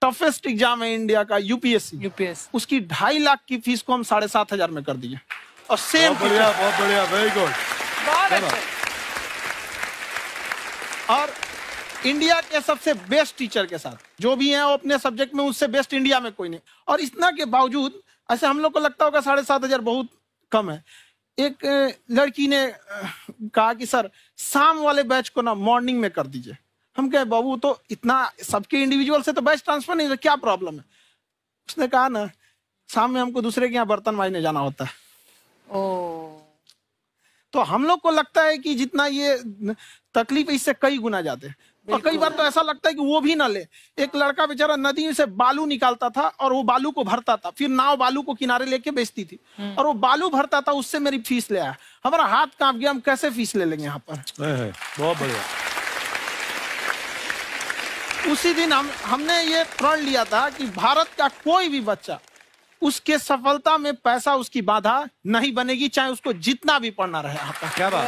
Toughest exam है India का, UPSC, उसकी 2.5 लाख की फीस को हम 7,500 में कर दिए। और सेम बहुत बढ़िया, वेरी गुड। और इंडिया के सबसे बेस्ट टीचर के साथ जो भी हैं वो अपने सब्जेक्ट में उससे बेस्ट इंडिया में कोई नहीं। और इतना के बावजूद ऐसे हम लोग को लगता होगा 7,500 बहुत कम है। एक लड़की ने कहा कि सर शाम वाले बैच को ना मॉर्निंग में कर दीजिए। हम कहे बाबू तो इतना सबके इंडिविजुअल से तो बैच ट्रांसफर नहीं, क्या प्रॉब्लम है? उसने कहा ना शाम में हमको दूसरे के यहाँ बर्तन मांजने जाना होता है। तो हम लोग को लगता है कि जितना ये तकलीफ इससे कई गुना ज्यादा है। और कई बार तो ऐसा लगता है कि वो भी ना ले। एक लड़का बेचारा नदी से बालू निकालता था और वो बालू को भरता था, फिर नाव बालू को किनारे लेके बेचती थी और वो बालू भरता था, उससे मेरी फीस ले आया। हमारा हाथ कांप गया, हम कैसे फीस ले लेंगे यहाँ पर। बहुत बढ़िया। उसी दिन हमने ये प्रण लिया था कि भारत का कोई भी बच्चा उसके सफलता में पैसा उसकी बाधा नहीं बनेगी, चाहे उसको जितना भी पढ़ना रहे यहाँ पर। क्या बात।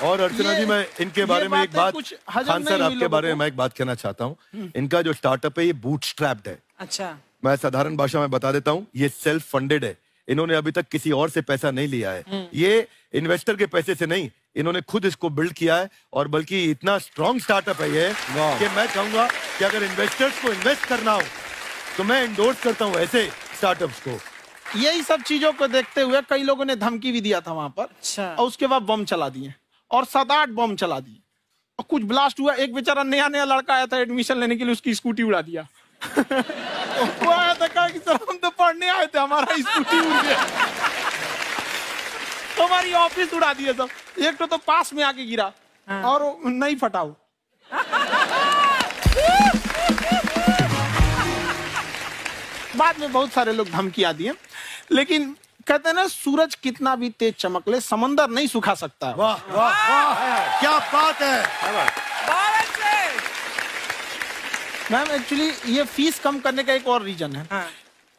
और अर्चना जी, मैं इनके बारे में एक बात, खान सर आपके बारे में मैं एक बात कहना चाहता हूँ। इनका जो स्टार्टअप है ये बूटस्ट्रैप्ड है। अच्छा, मैं साधारण भाषा में बता देता हूँ, ये सेल्फ फंडेड है। इन्होंने अभी तक किसी और से पैसा नहीं लिया है। ये इन्वेस्टर के पैसे से नहीं, इन्होंने खुद इसको बिल्ड किया है। और बल्कि इतना स्ट्रॉन्ग स्टार्टअप है ये कि मैं कहूंगा कि अगर इन्वेस्टर्स को इन्वेस्ट करना हो तो मैं इंडोर्स करता हूँ ऐसे स्टार्टअप्स को। यही सब चीजों को देखते हुए कई लोगों ने धमकी भी दिया था वहां पर। अच्छा। और उसके बाद बम चला दिए और 7-8 बम चला दिए और कुछ ब्लास्ट हुआ। एक बेचारा नया लड़का आया था एडमिशन लेने के लिए, उसकी स्कूटी उड़ा दिया। वो आया था, कहा कि सर हम तो पढ़ने आए थे, हमारा स्कूटी उड़ गया। हमारी ऑफिस उड़ा दिए सब। एक तो पास में आके गिरा और नहीं फटा वो। बाद में बहुत सारे लोग धमकियां दिए, लेकिन कहते हैं ना सूरज कितना भी तेज चमक ले समंदर नहीं सुखा सकता। वाह वाह वाह, क्या बात है। मैम एक्चुअली ये फीस कम करने का एक और रीजन है।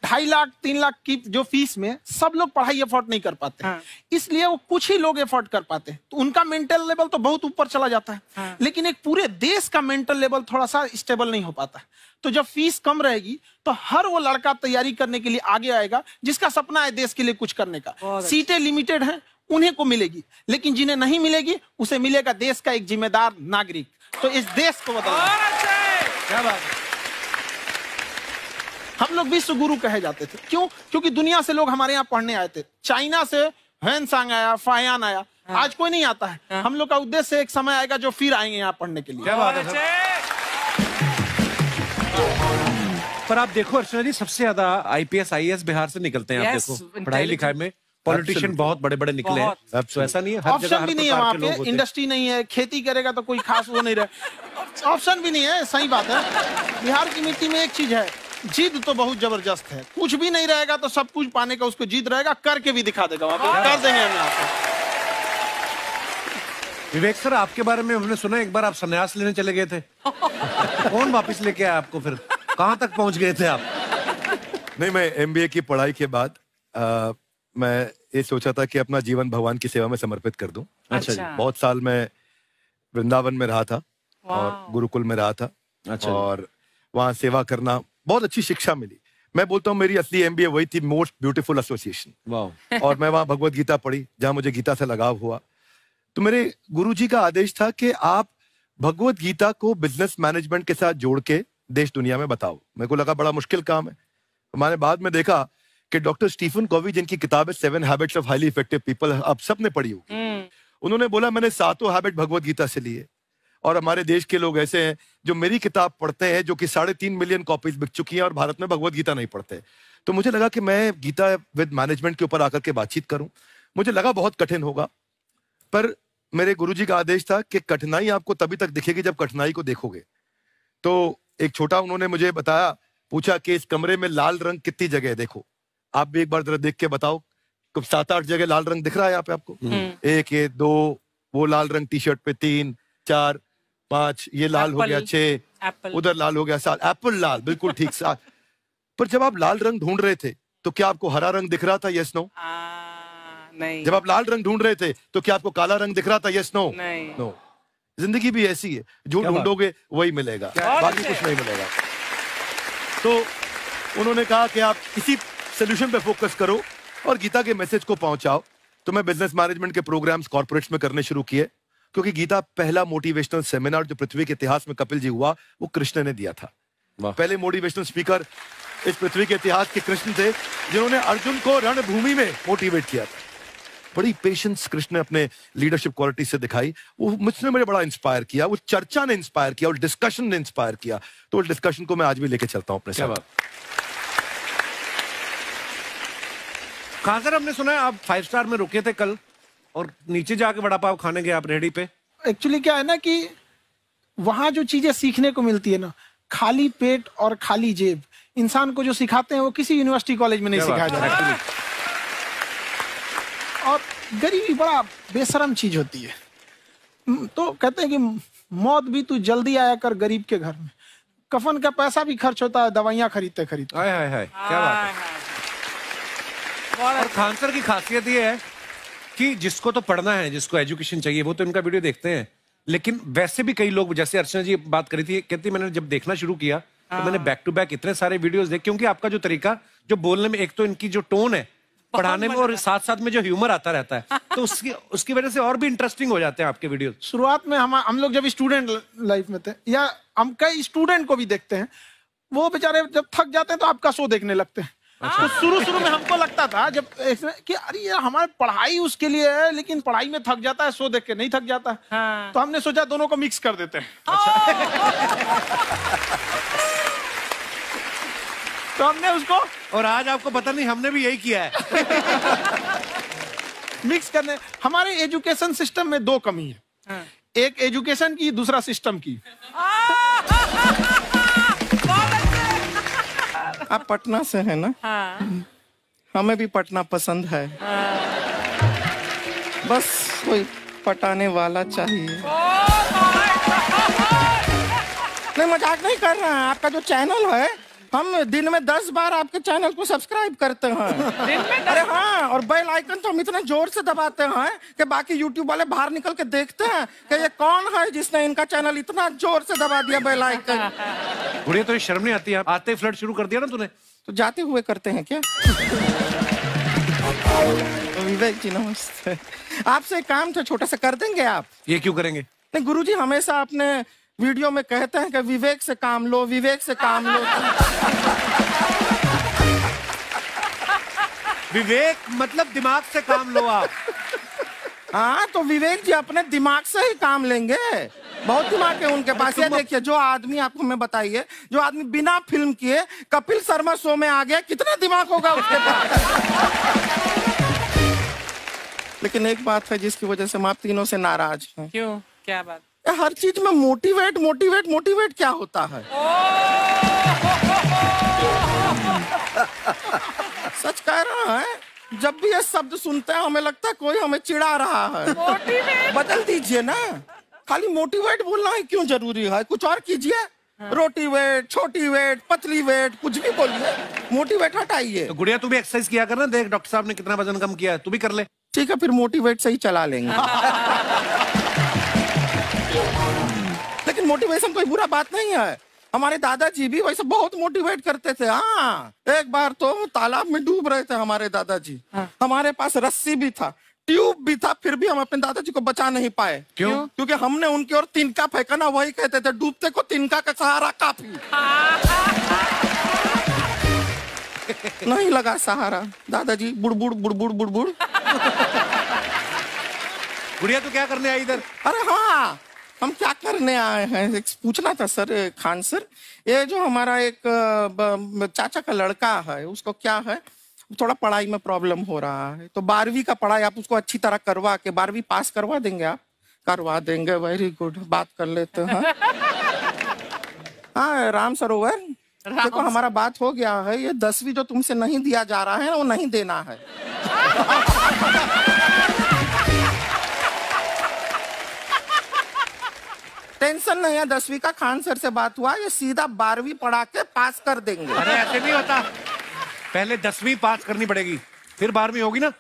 2.5 लाख 3 लाख की जो फीस में सब लोग पढ़ाई अफोर्ड नहीं कर पाते। इसलिए वो कुछ ही लोग अफोर्ड कर पाते, तो उनका मेंटल लेवल तो बहुत ऊपर चला जाता है। लेकिन एक पूरे देश का मेंटल लेवल थोड़ा सा स्टेबल नहीं हो पाता। तो जब फीस कम रहेगी तो हर वो लड़का तैयारी करने के लिए आगे आएगा जिसका सपना है देश के लिए कुछ करने का। सीटें लिमिटेड हैं, उन्हें को मिलेगी, लेकिन जिन्हें नहीं मिलेगी उसे मिलेगा देश का एक जिम्मेदार नागरिक। तो इस देश को बदलना। क्या बात है। हम लोग विश्व गुरु कहे जाते थे, क्यों? क्योंकि दुनिया से लोग हमारे यहाँ पढ़ने आए थे। चाइना से ह्वेनसांग आया, फायान आया, आज कोई नहीं आता है। हम लोग का उद्देश्य एक समय आएगा जो फिर आएंगे यहाँ पढ़ने के लिए। क्या बात है। पर आप देखो अर्चना जी, सबसे ज्यादा IPS IAS बिहार से निकलते हैं। आप देखो पढ़ाई लिखाई में पॉलिटिशियन बहुत बड़े बड़े निकले हैं। तो ऐसा नहीं है, हर जगह ऑप्शन भी नहीं है वहाँ पे, इंडस्ट्री नहीं है, खेती करेगा तो कोई खास वो नहीं रहे। ऑप्शन भी नहीं है, सही बात है। बिहार की मिट्टी में एक चीज है, जिद तो बहुत जबरदस्त है। कुछ भी नहीं रहेगा तो सब कुछ पाने का उसको जिद रहेगा, करके भी दिखा देगा। कर देंगे हम यहाँ पे। विवेक सर, आपके बारे में हमने सुना एक बार आप संन्यास लेने चले गए थे। कौन वापस लेके आया आपको? फिर कहाँ तक पहुंच गए थे आप? नहीं, मैं MBA की पढ़ाई के बाद मैं ये सोचा था कि अपना जीवन भगवान की सेवा में समर्पित कर दूं। अच्छा जी। बहुत साल मैं वृंदावन में रहा था और गुरुकुल में रहा था। अच्छा। और वहाँ सेवा करना, बहुत अच्छी शिक्षा मिली। मैं बोलता हूँ मेरी असली MBA वही थी, मोस्ट ब्यूटीफुल एसोसिएशन। और मैं वहाँ भगवत गीता पढ़ी, जहाँ मुझे गीता से लगाव हुआ। तो मेरे गुरुजी का आदेश था कि आप भगवत गीता को बिजनेस मैनेजमेंट के साथ जोड़ के देश दुनिया में बताओ। मेरे को लगा बड़ा मुश्किल काम है। मैंने बाद में देखा कि डॉक्टर स्टीफन कॉवी, जिनकी किताब है 7 habits of highly effective people, आप सबने पढ़ी होगी। उन्होंने बोला मैंने 7 हैबिट भगवत गीता से लिए। और हमारे देश के लोग ऐसे हैं जो मेरी किताब पढ़ते हैं, जो कि 3.5 मिलियन कॉपीज बिक चुकी हैं, और भारत में भगवत गीता नहीं पढ़ते। तो मुझे लगा कि मैं गीता विद मैनेजमेंट के ऊपर आकर के बातचीत करूं। मुझे लगा बहुत कठिन होगा, पर मेरे गुरुजी का आदेश था कि कठिनाई आपको तभी तक दिखेगी जब कठिनाई को देखोगे। तो एक छोटा उन्होंने मुझे बताया, पूछा कि इस कमरे में लाल रंग कितनी जगह है, देखो आप भी एक बार जरा देख के बताओ। कुछ 7-8 जगह लाल रंग दिख रहा है यहाँ पे आपको? 1 ये 2 वो लाल रंग टी शर्ट पे, 3 4 5 ये लाल हो गया, 6 उधर लाल हो गया, 7 एप्पल लाल, बिल्कुल ठीक 7। पर जब आप लाल रंग ढूंढ रहे थे तो क्या आपको हरा रंग दिख रहा था? Yes no? नहीं। जब आप लाल रंग ढूंढ रहे थे तो क्या आपको काला रंग दिख रहा था? Yes no? नहीं। नो। जिंदगी भी ऐसी है, जो ढूंढोगे वही मिलेगा, बाकी कुछ नहीं मिलेगा। तो उन्होंने कहा कि आप इसी सोल्यूशन पे फोकस करो और गीता के मैसेज को पहुंचाओ। तो मैं बिजनेस मैनेजमेंट के प्रोग्राम्स कॉर्पोरेट्स में करने शुरू किए, क्योंकि गीता पहला मोटिवेशनल सेमिनार जो पृथ्वी के इतिहास में कपिल जी हुआ, वो कृष्ण ने दिया था। पहले मोटिवेशनल स्पीकर इस पृथ्वी के इतिहास के कृष्ण थे, जिन्होंने अर्जुन को रणभूमि में मोटिवेट किया था। बड़ी पेशेंस कृष्ण ने अपने लीडरशिप क्वालिटी से दिखाई, वो मुझसे मुझे बड़ा इंस्पायर किया, वो चर्चा ने इंस्पायर किया और डिस्कशन ने इंस्पायर किया। तो उस डिस्कशन को मैं आज भी लेके चलता हूं अपने साथ। कहां सर, हमने सुना है आप 5 स्टार में रुके थे कल और नीचे जाके वड़ा पाव खाने गए आप रेहड़ी पे। एक्चुअली क्या है ना कि वहां जो चीजें सीखने को मिलती है ना, खाली पेट और खाली जेब इंसान को जो सिखाते हैं वो किसी यूनिवर्सिटी कॉलेज में नहीं सिखाया जाता। और गरीबी बड़ा बेशरम चीज होती है। तो कहते हैं कि मौत भी तू जल्दी आया कर गरीब के घर में, कफन का पैसा भी खर्च होता है दवाइयां खरीदते खरीदते। हाय हाय हाय, क्या बात है। और खान सर की खासियत ये है कि जिसको तो पढ़ना है, जिसको एजुकेशन चाहिए, वो तो इनका वीडियो देखते हैं, लेकिन वैसे भी कई लोग, जैसे अर्चना जी बात करी थी, कहती मैंने जब देखना शुरू किया तो मैंने बैक टू बैक इतने सारे वीडियोस देखे, क्योंकि आपका जो तरीका जो बोलने में, एक तो इनकी जो टोन है पढ़ाने में, और साथ साथ में जो ह्यूमर आता रहता है, तो उसकी वजह से और भी इंटरेस्टिंग हो जाते हैं आपके वीडियो। शुरुआत में हम लोग जब स्टूडेंट लाइफ में थे, या हम कई स्टूडेंट को भी देखते हैं, वो बेचारे जब थक जाते हैं तो आपका शो देखने लगते हैं। तो शुरू में हमको लगता था जब कि अरे यार हमारी पढ़ाई उसके लिए है, लेकिन पढ़ाई में थक जाता है, शो देख के नहीं थक जाता है। तो हमने सोचा दोनों को मिक्स कर देते हैं। तो हमने उसको, और आज आपको पता नहीं हमने भी यही किया है। मिक्स करने। हमारे एजुकेशन सिस्टम में 2 कमी है, एक एजुकेशन की, दूसरा सिस्टम की। आप पटना से है ना? हाँ। हमें भी पटना पसंद है। बस कोई पटाने वाला चाहिए। नहीं, मजाक नहीं कर रहे हैं। आपका जो चैनल है, हम दिन में 10 बार आपके चैनल को सब्सक्राइब करते हैं। अरे हाँ, और बेल आइकन तो हम इतना जोर से दबाते हैं कि बाकी यूट्यूब वाले बाहर निकल के देखते हैं कि ये कौन है जिसने इनका चैनल इतना जोर से दबा दिया बेल आइकन। बुढ़िया, तो शर्म नहीं आती? आते ही फ्लर्ट शुरू कर दिया ना तूने। तो जाते हुए करते हैं क्या? विवेक जी नमस्ते। आपसे एक काम था, छोटा सा कर देंगे आप? ये क्यों करेंगे? नहीं, गुरुजी हमेशा अपने वीडियो में कहते हैं कि विवेक से काम लो, विवेक से काम लो। विवेक मतलब दिमाग से काम लो आप। हाँ, तो विवेक जी अपने दिमाग से ही काम लेंगे। बहुत दिमाग है उनके पास। ये देखिए, जो आदमी, आपको मैं बताइए, जो आदमी बिना फिल्म किए कपिल शर्मा शो में आ गया, कितना दिमाग होगा उसके पास। लेकिन एक बात है जिसकी वजह से हम आप तीनों से नाराज हैं। क्यों? क्या बात? हर चीज में मोटिवेट मोटिवेट मोटिवेट क्या होता है? सच कह रहा है, जब भी ये शब्द सुनते हैं हमें लगता है कोई हमें चिढ़ा रहा है। बदल दीजिए ना, खाली मोटिवेट बोलना ही क्यों जरूरी है? कुछ और कीजिए। रोटी वेट, छोटी वेट, पतली वेट, कुछ भी बोलिए, मोटिवेट हटाइए। तो गुड़िया, तू भी एक्सरसाइज किया करना, देख डॉक्टर साहब ने कितना वजन कम किया है, तू भी कर ले। ठीक है, फिर मोटिवेट से ही चला लेंगे। लेकिन मोटिवेशन कोई बुरा बात नहीं है। हमारे दादाजी भी वैसे बहुत मोटिवेट करते थे। हाँ, एक बार तो तालाब में डूब रहे थे हमारे दादाजी। हमारे पास रस्सी भी था, ट्यूब भी था, फिर भी हम अपने दादाजी को बचा नहीं पाए। क्यों? क्योंकि हमने उनकी ओर तिनका फेंका ना, वही कहते थे डूबते को तिनका का सहारा काफी। नहीं लगा सहारा, दादाजी बुड़बुड़ बुड़बुड़ बुड़बुड़। गुड़िया, तू क्या करने आई इधर? अरे हाँ, हम क्या करने आए हैं पूछना था सर। खान सर, ये जो हमारा एक चाचा का लड़का है, उसको क्या है, थोड़ा पढ़ाई में प्रॉब्लम हो रहा है। तो 12वीं का पढ़ाई आप उसको अच्छी तरह करवा के 12वीं पास करवा देंगे आप? करवा देंगे, वेरी गुड, बात कर लेते हैं। हाँ, राम सरोवर, देखो हमारा बात हो गया है। ये 10वीं जो तुमसे नहीं दिया जा रहा है वो नहीं देना है। टेंशन नहीं है, 10वीं का खान सर से बात हुआ, ये सीधा 12वीं पढ़ा के पास कर देंगे। अरे ऐसे नहीं होता, पहले 10वीं पास करनी पड़ेगी, फिर 12वीं होगी ना।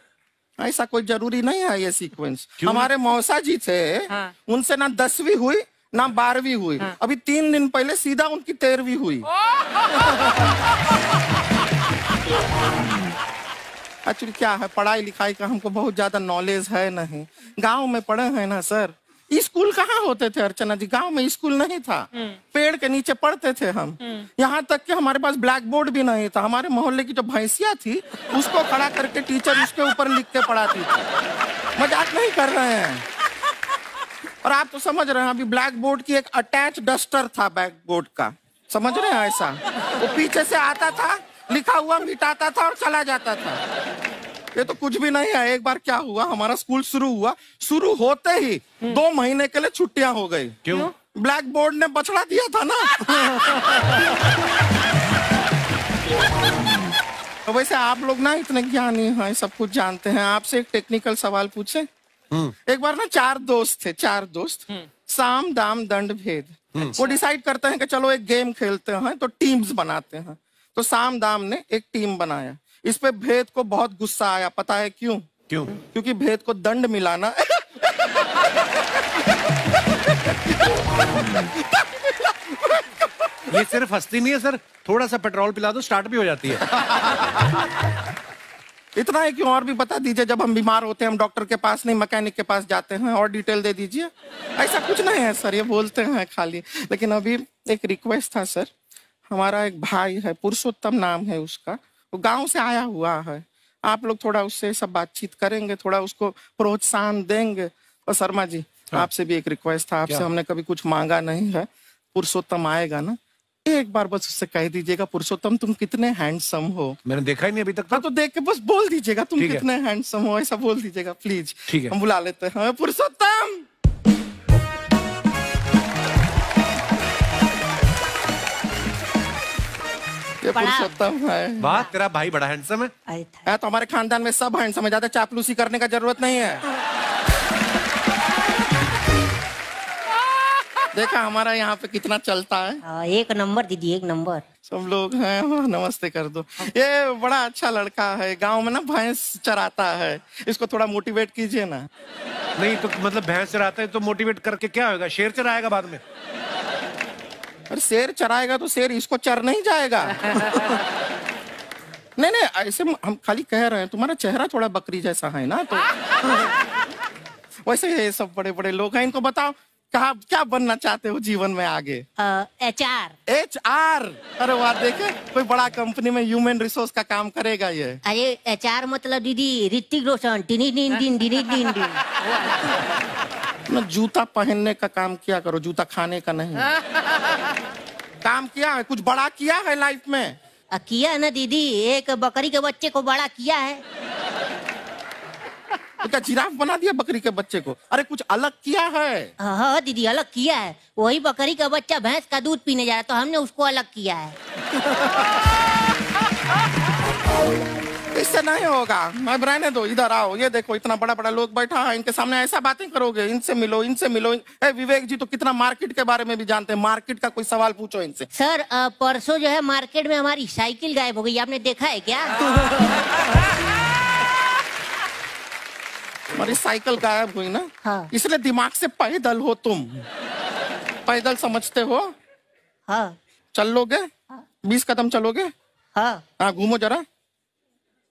ऐसा कोई जरूरी नहीं है ये सीक्वेंस। हमारे मौसा जी थे, उनसे ना 10वीं हुई ना 12वीं हुई, अभी 3 दिन पहले सीधा उनकी 13वीं हुई। एक्चुअली क्या है, पढ़ाई लिखाई का हमको बहुत ज्यादा नॉलेज है नहीं। गांव में पढ़े हैं ना सर। स्कूल कहाँ होते थे अर्चना जी, गांव में स्कूल नहीं था, पेड़ के नीचे पढ़ते थे हम। यहाँ तक कि हमारे पास ब्लैक बोर्ड भी नहीं था। हमारे मोहल्ले की जो भैंसिया थी उसको खड़ा करके टीचर उसके ऊपर लिख के पढ़ाती थी। मजाक नहीं कर रहे हैं। और आप तो समझ रहे हैं, अभी ब्लैक बोर्ड की एक अटैच डस्टर था ब्लैक बोर्ड का, समझ रहे हैं ऐसा, वो पीछे से आता था, लिखा हुआ मिटाता था और चला जाता था। ये तो कुछ भी नहीं है। एक बार क्या हुआ, हमारा स्कूल शुरू हुआ, शुरू होते ही 2 महीने के लिए छुट्टियां हो गई। क्यों? ब्लैक बोर्ड ने बछड़ा दिया था ना। तो वैसे आप लोग ना इतने ज्ञानी हैं, सब कुछ जानते हैं। आपसे एक टेक्निकल सवाल पूछे। एक बार ना 4 दोस्त थे, 4 दोस्त, साम दाम दंड भेद। वो डिसाइड करते हैं कि चलो एक गेम खेलते हैं, तो टीम्स बनाते हैं। तो साम दाम ने एक टीम बनाया। इस पे भेद को बहुत गुस्सा आया। पता है क्यों? क्यों? क्योंकि भेद को दंड मिलाना। ये सिर्फ हंसती नहीं है सर, थोड़ा सा पेट्रोल पिला दो स्टार्ट भी हो जाती है। इतना है कि और भी बता दीजिए, जब हम बीमार होते हैं हम डॉक्टर के पास नहीं मैकेनिक के पास जाते हैं, और डिटेल दे दीजिए। ऐसा कुछ नहीं है सर, ये बोलते हैं खाली। लेकिन अभी एक रिक्वेस्ट था सर, हमारा एक भाई है, पुरुषोत्तम नाम है उसका, वो गांव से आया हुआ है। आप लोग थोड़ा उससे सब बातचीत करेंगे, थोड़ा उसको प्रोत्साहन देंगे। और शर्मा जी, आपसे भी एक रिक्वेस्ट था, आपसे हमने कभी कुछ मांगा नहीं है। पुरुषोत्तम आएगा ना, एक बार बस उससे कह दीजिएगा, पुरुषोत्तम तुम कितने हैंडसम हो। मैंने देखा ही नहीं अभी तक। तो देख के बस बोल दीजिएगा तुम कितने हैंडसम हो, ऐसा बोल दीजिएगा प्लीज। ठीक है, हम बुला लेते हैं पुरुषोत्तम। ये पुरुषोत्तम है। वाह, तेरा भाई बड़ा हैंडसम है। तो हमारे खानदान में सब हैंडसम है, ज्यादा चापलूसी करने का जरूरत नहीं है। देखा हमारा यहाँ पे कितना चलता है। 1 नंबर दीदी, 1 नंबर। सब लोग हैं, नमस्ते कर दो। ये बड़ा अच्छा लड़का है, गांव में ना भैंस चराता है, इसको थोड़ा मोटिवेट कीजिए ना। नहीं तो मतलब भैंस चराता है तो मोटिवेट करके क्या होगा, शेर चराएगा बाद में? अरे शेर चराएगा तो शेर इसको चर नहीं जाएगा। नहीं नहीं, ऐसे हम खाली कह रहे हैं, तुम्हारा चेहरा थोड़ा बकरी जैसा है ना, तो वैसे ये सब बड़े बड़े लोग हैं। इनको बताओ कहा क्या बनना चाहते हो जीवन में आगे? HR। HR? अरे वाह, देखे कोई बड़ा कंपनी में ह्यूमन रिसोर्स का काम करेगा ये। अरे HR मतलब दीदी ऋतिक रोशन। दिन ना जूता पहनने का काम किया करो, जूता खाने का नहीं। काम किया है, कुछ बड़ा किया है लाइफ में? किया है ना दीदी, एक बकरी के बच्चे को बड़ा किया है। तो क्या जिराफ बना दिया बकरी के बच्चे को? अरे कुछ अलग किया है। हाँ दीदी, अलग किया है। वही बकरी का बच्चा भैंस का दूध पीने जा रहा है, तो हमने उसको अलग किया है। इससे नहीं होगा, मैं रहने दो, इधर आओ। ये देखो इतना बड़ा बड़ा लोग बैठा है, इनके सामने ऐसा बातें करोगे? इनसे मिलो, इनसे मिलो। विवेक जी तो कितना मार्केट के बारे में भी जानते हैं, मार्केट का कोई सवाल पूछो इनसे। सर परसों जो है मार्केट में हमारी साइकिल गायब हो गई, आपने देखा है क्या? हमारी साइकिल गायब हुई ना? हाँ। इसलिए दिमाग से पैदल हो तुम, पैदल समझते हो? हाँ। चल लोगे? 20 कदम चलोगे? हाँ, घूमो जरा,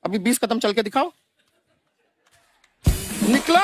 अभी 20 कदम चल के दिखाओ। निकलो।